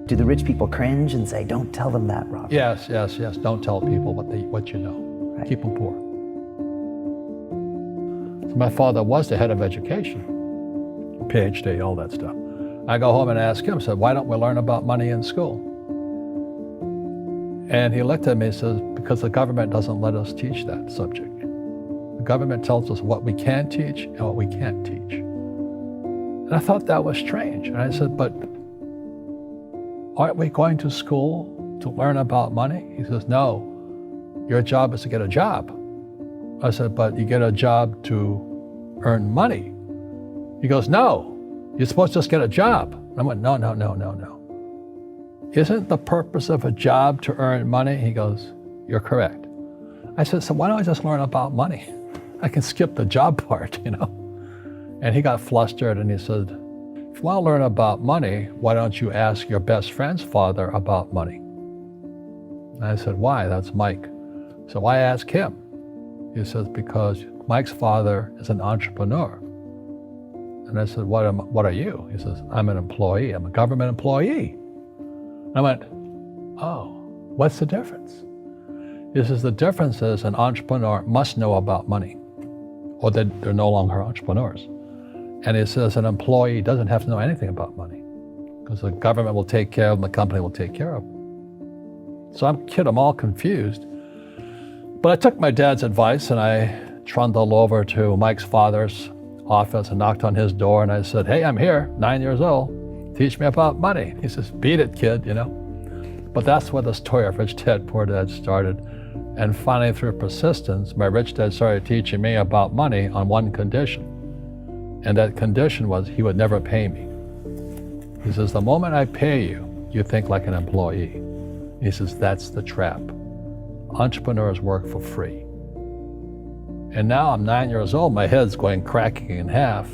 Do the rich people cringe and say, don't tell them that, Robert? Yes. Don't tell people what you know. Right. Keep them poor. So my father was the head of education, PhD, all that stuff. I go home and ask him, said, why don't we learn about money in school? And he looked at me and says, because the government doesn't let us teach that subject. The government tells us what we can teach and what we can't teach. And I thought that was strange. And I said, but aren't we going to school to learn about money? He says, no, your job is to get a job. I said, but you get a job to earn money. He goes, no, you're supposed to just get a job. And I went, no. Isn't the purpose of a job to earn money? He goes, you're correct. I said, so why don't I just learn about money? I can skip the job part, you know? And he got flustered and he said, if you want to learn about money, why don't you ask your best friend's father about money? And I said, why? That's Mike. So I asked him. He says, because Mike's father is an entrepreneur. And I said, what are you? He says, I'm an employee. I'm a government employee. I went, oh, what's the difference? He says, the difference is an entrepreneur must know about money, or they're no longer entrepreneurs. And he says an employee doesn't have to know anything about money, because the government will take care of them, the company will take care of them. So I'm all confused. But I took my dad's advice and I trundled over to Mike's father's office and knocked on his door and I said, hey, I'm here, 9 years old. Teach me about money. He says, beat it, kid, you know. But that's where the story of Rich Dad, Poor Dad started. And finally, through persistence, my rich dad started teaching me about money on one condition. And that condition was he would never pay me. He says, the moment I pay you, you think like an employee. He says, that's the trap. Entrepreneurs work for free. And now I'm 9 years old, my head's going cracking in half.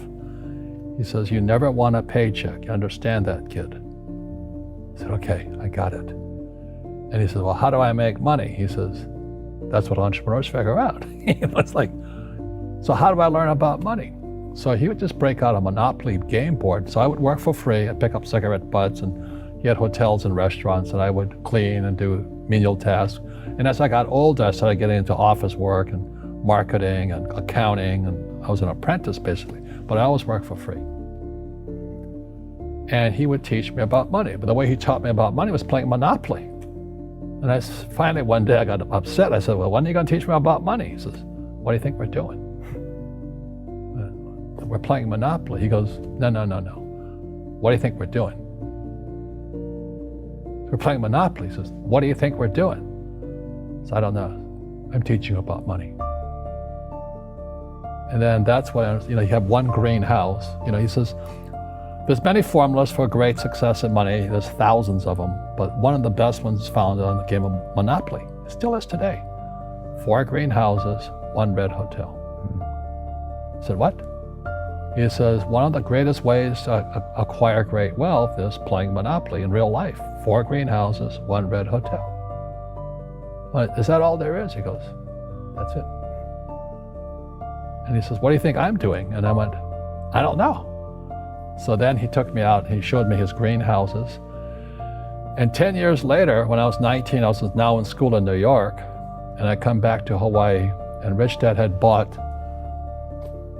He says, you never want a paycheck. You understand that, kid? I said, okay, I got it. And he says, well, how do I make money? He says, that's what entrepreneurs figure out. It's like, so how do I learn about money? So he would just break out a Monopoly game board. So I would work for free. I'd pick up cigarette butts, and he had hotels and restaurants, and I would clean and do menial tasks. And as I got older, I started getting into office work and marketing and accounting, and I was an apprentice basically, but I always worked for free. And he would teach me about money, but the way he taught me about money was playing Monopoly. And finally one day I got upset. I said, well, when are you going to teach me about money? He says, what do you think we're doing? We're playing Monopoly. He goes, no. What do you think we're doing? We're playing Monopoly. He says, what do you think we're doing? So I don't know. I'm teaching you about money. And then that's when, you have one greenhouse. He says, there's many formulas for great success in money. There's thousands of them, but one of the best ones is found on the game of Monopoly. It still is today. 4 greenhouses, 1 red hotel. I said, what? He says, one of the greatest ways to acquire great wealth is playing Monopoly in real life. 4 greenhouses, 1 red hotel. Well, is that all there is? He goes, that's it. And he says, what do you think I'm doing? And I went, I don't know. So then he took me out and he showed me his greenhouses. And 10 years later, when I was 19, I was now in school in New York, and I come back to Hawaii, and Rich Dad had bought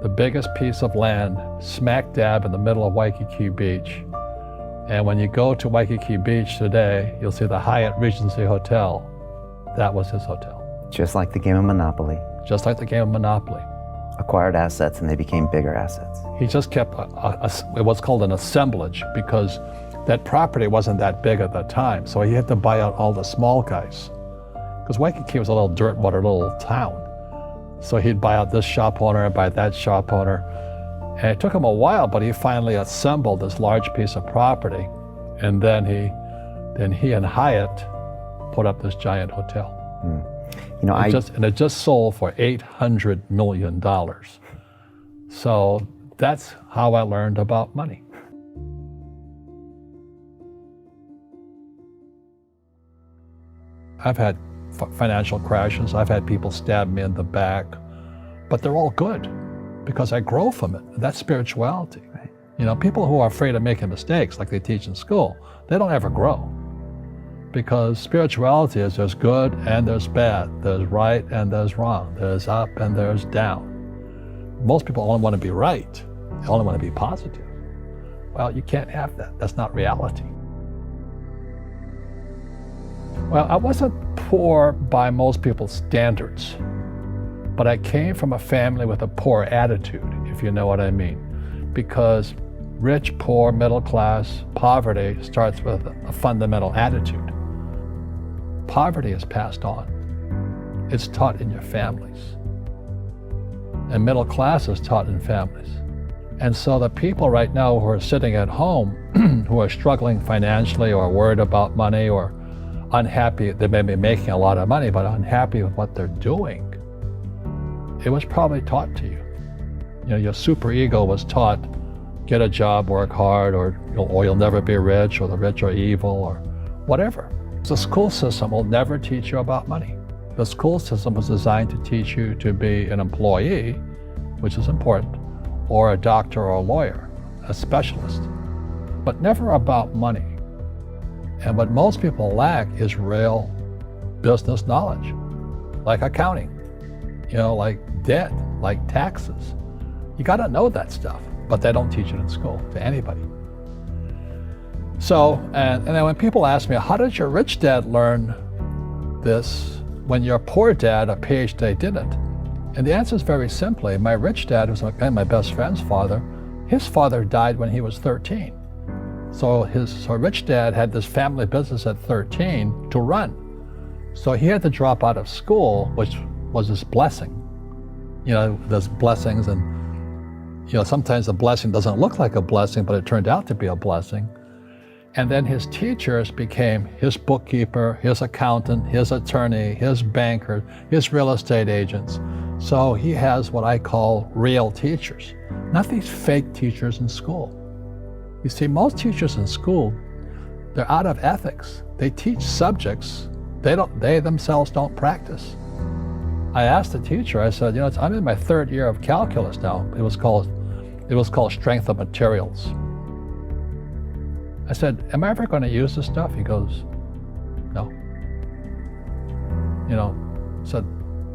the biggest piece of land smack dab in the middle of Waikiki Beach. And when you go to Waikiki Beach today, you'll see the Hyatt Regency Hotel. That was his hotel. Just like the game of Monopoly. Just like the game of Monopoly. Acquired assets and they became bigger assets. He just kept what's called an assemblage, because that property wasn't that big at the time. So he had to buy out all the small guys. Because Waikiki was a little dirt water little town. So he'd buy out this shop owner and buy that shop owner. And it took him a while, but he finally assembled this large piece of property. And then he and Hyatt put up this giant hotel. It just sold for $800 million. So that's how I learned about money. I've had financial crashes. I've had people stab me in the back, but they're all good because I grow from it. That's spirituality. Right. People who are afraid of making mistakes, like they teach in school, they don't ever grow. Because spirituality is there's good and there's bad, there's right and there's wrong, there's up and there's down. Most people only want to be right, they only want to be positive. Well, you can't have that. That's not reality. Well, I wasn't poor by most people's standards, but I came from a family with a poor attitude, if you know what I mean. Because rich, poor, middle class, poverty starts with a fundamental attitude. Poverty is passed on. It's taught in your families. And middle class is taught in families. And so the people right now who are sitting at home, who are struggling financially or worried about money or unhappy, they may be making a lot of money, but unhappy with what they're doing, it was probably taught to you. Your superego was taught, get a job, work hard, or you'll never be rich, or the rich are evil, or whatever. The school system will never teach you about money. The school system was designed to teach you to be an employee, which is important, or a doctor or a lawyer, a specialist, but never about money. And what most people lack is real business knowledge, like accounting, like debt, like taxes. You got to know that stuff, but they don't teach it in school to anybody. So, and then when people ask me, how did your rich dad learn this when your poor dad, a PhD, didn't? And the answer is very simply, my rich dad was my best friend's father. His father died when he was 13. So rich dad had this family business at 13 to run. So he had to drop out of school, which was his blessing. There's blessings, and sometimes the blessing doesn't look like a blessing, but it turned out to be a blessing. And then his teachers became his bookkeeper, his accountant, his attorney, his banker, his real estate agents. So he has what I call real teachers, not these fake teachers in school. You see, most teachers in school, they're out of ethics. They teach subjects they themselves don't practice. I asked the teacher, I said, I'm in my third year of calculus now. It was called strength of materials. I said, am I ever going to use this stuff? He goes, no. I said,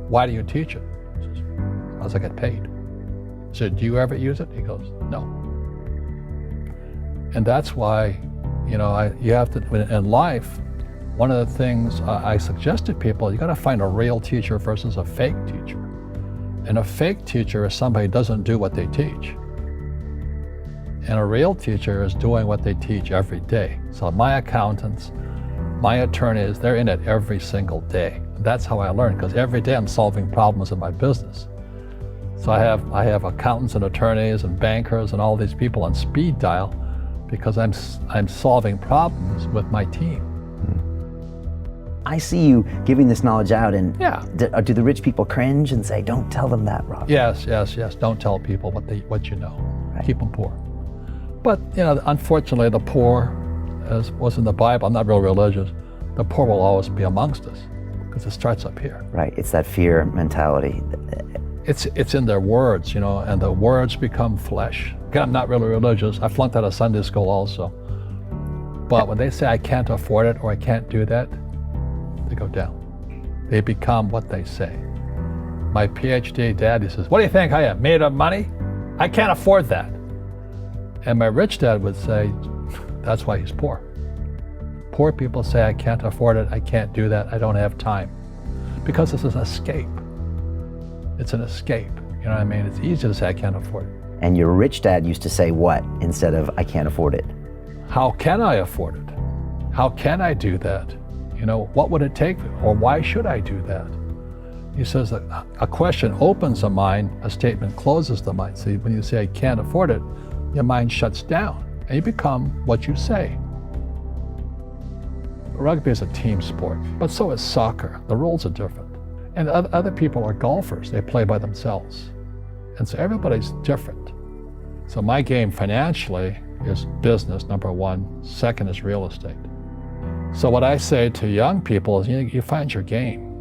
why do you teach it? He says, because I get paid. I said, do you ever use it? He goes, no. And that's why, you have to, in life, one of the things I suggest to people, you got to find a real teacher versus a fake teacher. And a fake teacher is somebody who doesn't do what they teach. And a real teacher is doing what they teach every day. So my accountants, my attorneys, they're in it every single day. That's how I learn, because every day I'm solving problems in my business. So I have accountants and attorneys and bankers and all these people on speed dial because I'm solving problems with my team. I see you giving this knowledge out, and yeah. Do the rich people cringe and say, don't tell them that, Rob? Yes. Don't tell people what you know. Right. Keep them poor. But, unfortunately, the poor, as was in the Bible, I'm not real religious, the poor will always be amongst us because it starts up here. Right, it's that fear mentality. It's in their words, and the words become flesh. Again, I'm not really religious. I flunked out of Sunday school also. But when they say I can't afford it or I can't do that, they go down. They become what they say. My PhD daddy says, what do you think I am, made of money? I can't afford that. And my rich dad would say, that's why he's poor. Poor people say, I can't afford it, I can't do that, I don't have time. Because this is an escape. It's an escape, you know what I mean? It's easy to say, I can't afford it. And your rich dad used to say what instead of, I can't afford it? How can I afford it? How can I do that? What would it take, or why should I do that? He says that a question opens the mind, a statement closes the mind. See, when you say, I can't afford it, your mind shuts down, and you become what you say. Rugby is a team sport, but so is soccer. The rules are different. And other people are golfers. They play by themselves. And so everybody's different. So my game financially is business, number one. Second is real estate. So what I say to young people is, you find your game.